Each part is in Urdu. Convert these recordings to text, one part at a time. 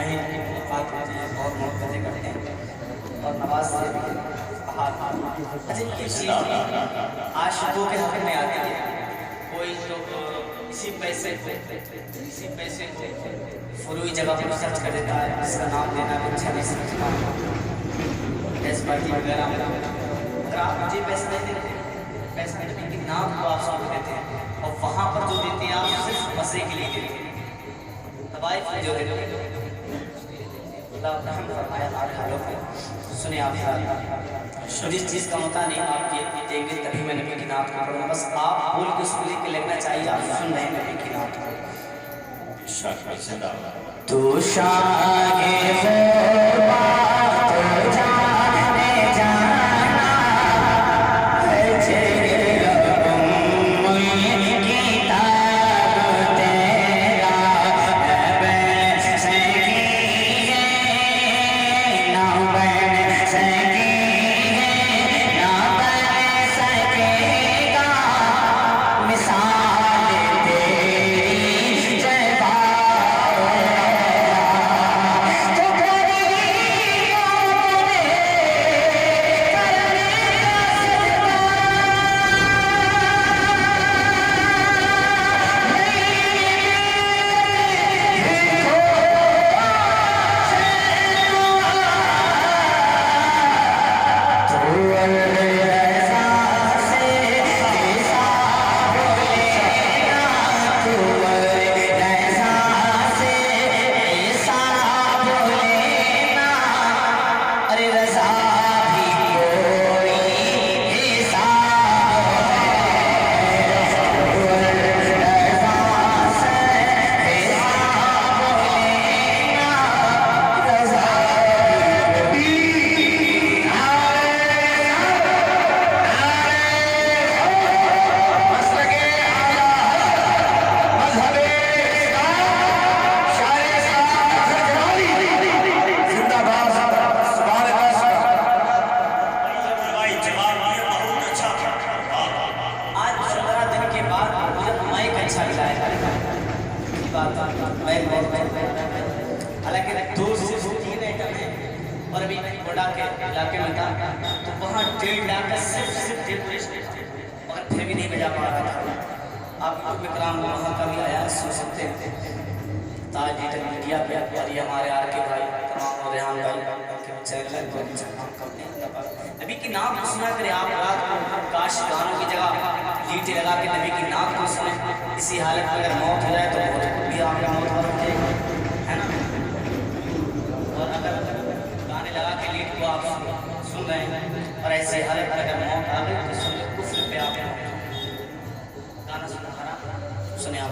کہیں بات ہوتی ہے بہت محبتیں کرتے ہیں اور نواز سے کہا اچھا یہ چیز عاشقوں کے حق میں آتی ہے کوئی تو اسی پیسے کو فروئی جگہ پر سرچ کر دیتا ہے جس کا نام دینا بھی اچھا نہیں سمجھتا ایس پارٹی وغیرہ اگر آپ مجھے پیسے نہیں دیتے پیسے نبی کے نام کو آپ ساتھ دیتے ہیں اور وہاں پر جو دیتے ہیں آپ صرف مزے کے لیے دیتے ہیں طوائف جو دیتے ہیں اللہ رحم فرمایا آپ حالوں پہ سنیں آپ حال جس چیز کا ہوتا نہیں آپ یہ دیں گے تبھی میں نبی کی نام کو پڑھوں گا بس آپ بول کے اس کو لے کے لگنا چاہیے آپ سن رہے ہیں نبی کی نام کو تو شاہ خوبا تو جانے جانا حالانکہ دو سے تین ایٹم ہیں اور ابھی بڑا کے علاقے میں تھا تو وہاں 1.5 لاکھ کا صرف مگر پھر بھی نہیں بجا پا رہا تھا آپ حکم کرام وہاں کا بھی آیا سن سکتے ہیں تاج ڈیجیٹل میڈیا پہ اور یہ ہمارے آر کے بھائی تمام اور ریحان بھائی کے چینل کو کام کرتے ہیں نبی کی نام کو سنا کرے آپ رات کو کاش گانوں کی جگہ لیٹے لگا کے نبی کی نام کو سنیں اسی حالت میں اگر موت ہو جائے تو بہت بھی آپ کا موت ہو جائے ہے نا اور اگر گانے لگا کے لیٹ کو آپ سن رہے ہیں اور ایسی حالت میں اگر موت آ گئی تو سن کفر پہ آپ گانا سننا حرام سنیں آپ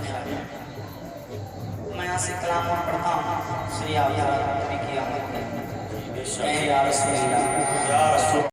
میں یہاں سے کلام اور پڑھتا ہوں سنیں آپ نبی کی آمد میں یا رسول اللہ یا رسول